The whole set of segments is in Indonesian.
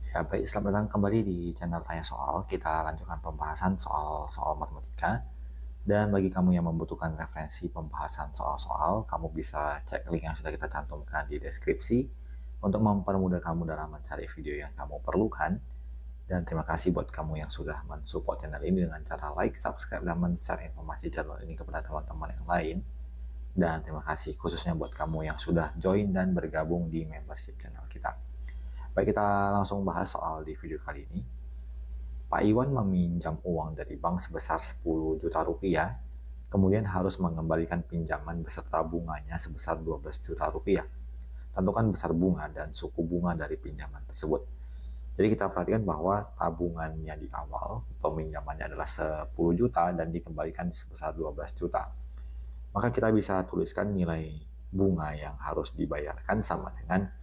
Ya, baik, selamat datang kembali di channel Tanya Soal. Kita lanjutkan pembahasan soal matematika. Dan bagi kamu yang membutuhkan referensi pembahasan soal-soal, kamu bisa cek link yang sudah kita cantumkan di deskripsi untuk mempermudah kamu dalam mencari video yang kamu perlukan. Dan terima kasih buat kamu yang sudah mensupport channel ini dengan cara like, subscribe, dan men-share informasi channel ini kepada teman-teman yang lain. Dan terima kasih khususnya buat kamu yang sudah join dan bergabung di membership channel kita. Baik, kita langsung bahas soal di video kali ini. Pak Iwan meminjam uang dari bank sebesar 10 juta rupiah, kemudian harus mengembalikan pinjaman beserta bunganya sebesar 12 juta rupiah. Tentukan besar bunga dan suku bunga dari pinjaman tersebut. Jadi kita perhatikan bahwa tabungannya di awal, peminjamannya adalah 10 juta dan dikembalikan sebesar 12 juta. Maka kita bisa tuliskan nilai bunga yang harus dibayarkan sama dengan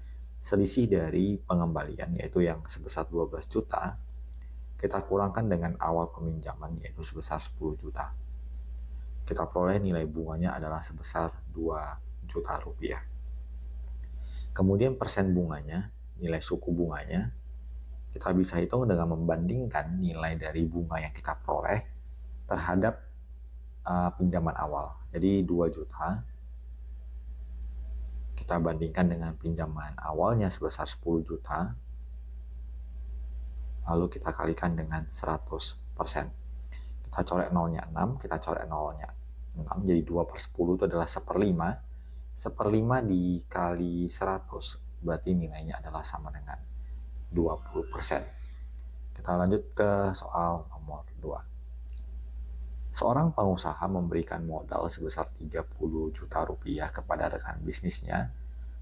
selisih dari pengembalian, yaitu yang sebesar 12 juta, kita kurangkan dengan awal peminjaman, yaitu sebesar 10 juta. Kita peroleh nilai bunganya adalah sebesar 2 juta rupiah. Kemudian persen bunganya, nilai suku bunganya, kita bisa hitung dengan membandingkan nilai dari bunga yang kita peroleh terhadap pinjaman awal. Jadi 2 juta kita bandingkan dengan pinjaman awalnya sebesar 10 juta, lalu kita kalikan dengan 100%. Kita coret nolnya 6, kita coret nolnya 6, jadi 2 per 10 itu adalah 1/5. 1/5 dikali 100, berarti nilainya adalah sama dengan 20%. Kita lanjut ke soal nomor 2. Seorang pengusaha memberikan modal sebesar 30 juta rupiah kepada rekan bisnisnya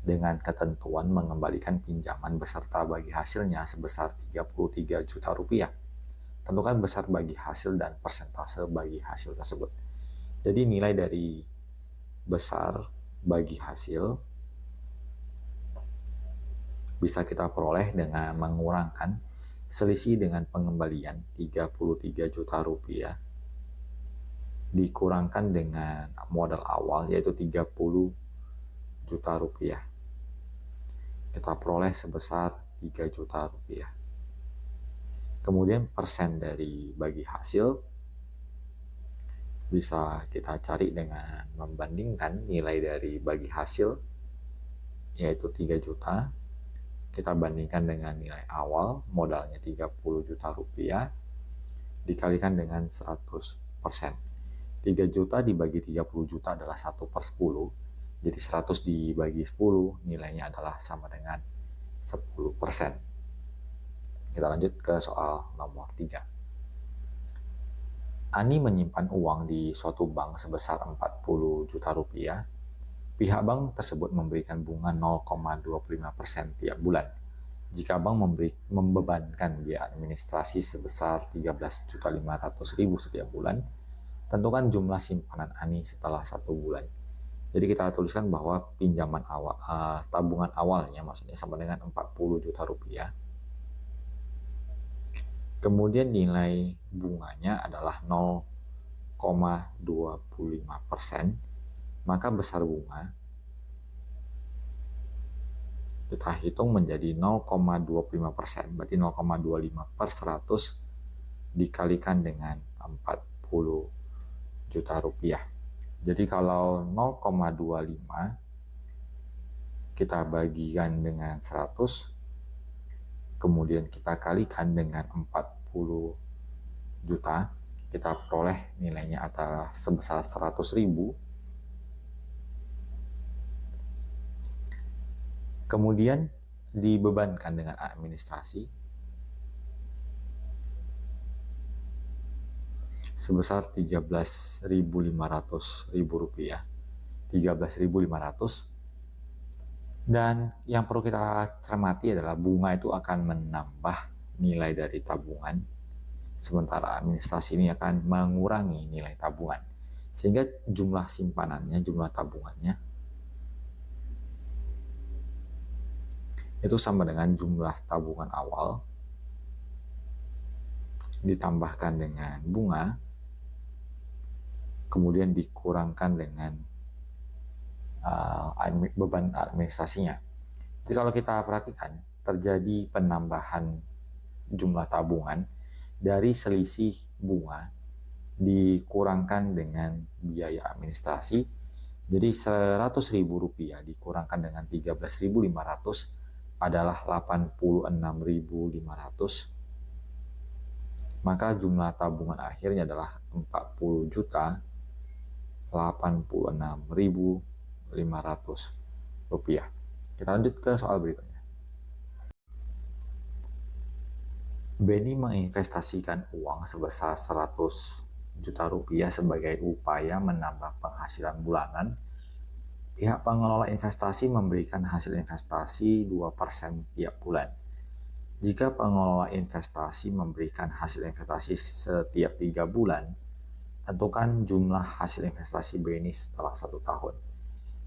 dengan ketentuan mengembalikan pinjaman beserta bagi hasilnya sebesar 33 juta rupiah. Tentukan besar bagi hasil dan persentase bagi hasil tersebut. Jadi nilai dari besar bagi hasil bisa kita peroleh dengan mengurangkan selisih dengan pengembalian 33 juta rupiah dikurangkan dengan modal awal yaitu 30 juta rupiah. Kita peroleh sebesar 3 juta rupiah. Kemudian persen dari bagi hasil bisa kita cari dengan membandingkan nilai dari bagi hasil yaitu 3 juta. Kita bandingkan dengan nilai awal modalnya 30 juta rupiah dikalikan dengan 100%. 3 juta dibagi 30 juta adalah 1 per 10. Jadi 100 dibagi 10 nilainya adalah sama dengan 10%. Kita lanjut ke soal nomor 3. Ani menyimpan uang di suatu bank sebesar 40 juta rupiah. Pihak bank tersebut memberikan bunga 0,25% tiap bulan. Jika bank membebankan biaya administrasi sebesar 13.500.000 setiap bulan, tentukan jumlah simpanan Ani setelah 1 bulan. Jadi kita tuliskan bahwa pinjaman awal, tabungan awalnya maksudnya sama dengan 40 juta rupiah. Kemudian nilai bunganya adalah 0,25%. Maka besar bunga kita hitung menjadi 0,25%. Berarti 0,25 per 100 dikalikan dengan 40 juta rupiah. Jadi kalau 0,25 kita bagikan dengan 100, kemudian kita kalikan dengan 40 juta, kita peroleh nilainya adalah sebesar 100.000. Kemudian dibebankan dengan administrasi sebesar 13.500.000 rupiah. 13.500. Dan yang perlu kita cermati adalah bunga itu akan menambah nilai dari tabungan, sementara administrasi ini akan mengurangi nilai tabungan. Sehingga jumlah simpanannya, jumlah tabungannya itu sama dengan jumlah tabungan awal ditambahkan dengan bunga, kemudian dikurangkan dengan beban administrasinya. Jadi kalau kita perhatikan, terjadi penambahan jumlah tabungan dari selisih bunga dikurangkan dengan biaya administrasi. Jadi Rp100.000 dikurangkan dengan 13.500 adalah 86.500. Maka jumlah tabungan akhirnya adalah 40.086.500 rupiah. Kita lanjut ke soal berikutnya. Benny menginvestasikan uang sebesar 100 juta rupiah sebagai upaya menambah penghasilan bulanan. Pihak pengelola investasi memberikan hasil investasi 2% tiap bulan. Jika pengelola investasi memberikan hasil investasi setiap 3 bulan, tentukan jumlah hasil investasi Benny setelah 1 tahun.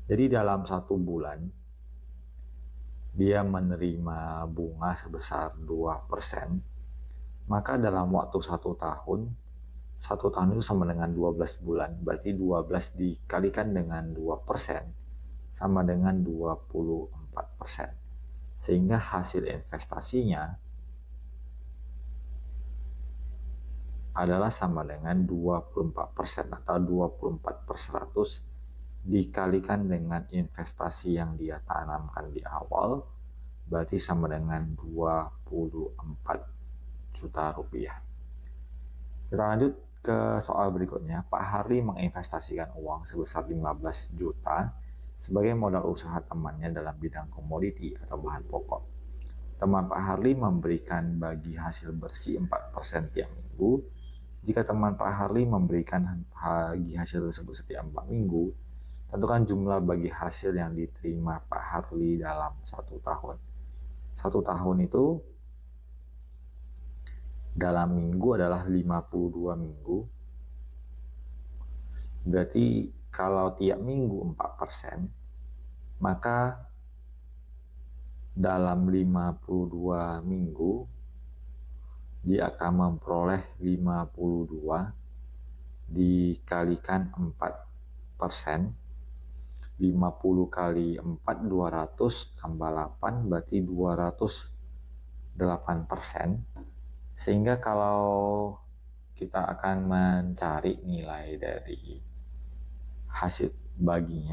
Jadi dalam 1 bulan, dia menerima bunga sebesar 2%, maka dalam waktu 1 tahun, 1 tahun itu sama dengan 12 bulan, berarti 12 dikalikan dengan 2% sama dengan 24%. Sehingga hasil investasinya adalah sama dengan 24% atau 24% dikalikan dengan investasi yang dia tanamkan di awal, berarti sama dengan 24 juta rupiah. Kita lanjut ke soal berikutnya. Pak Harli menginvestasikan uang sebesar 15 juta sebagai modal usaha temannya dalam bidang komoditi atau bahan pokok. Teman Pak Harli memberikan bagi hasil bersih 4% tiap minggu. Jika teman Pak Harli memberikan bagi hasil tersebut setiap 4 minggu, tentukan jumlah bagi hasil yang diterima Pak Harli dalam 1 tahun. 1 tahun itu dalam minggu adalah 52 minggu. Berarti kalau tiap minggu 4%, maka dalam 52 minggu dia akan memperoleh 52 dikalikan 4%. 50 kali 4, 200 tambah 8, berarti 208%. Sehingga kalau kita akan mencari nilai dari hasil bagi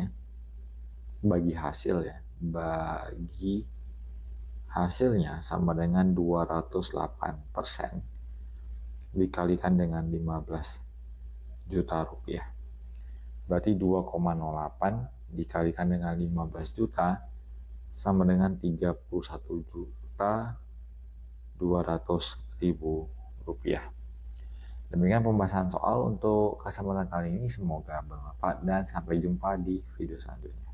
hasilnya sama dengan 208% dikalikan dengan 15 juta rupiah. Berarti 2,08 dikalikan dengan 15 juta sama dengan 31.200.000 rupiah. Demikian pembahasan soal untuk kesempatan kali ini, semoga bermanfaat dan sampai jumpa di video selanjutnya.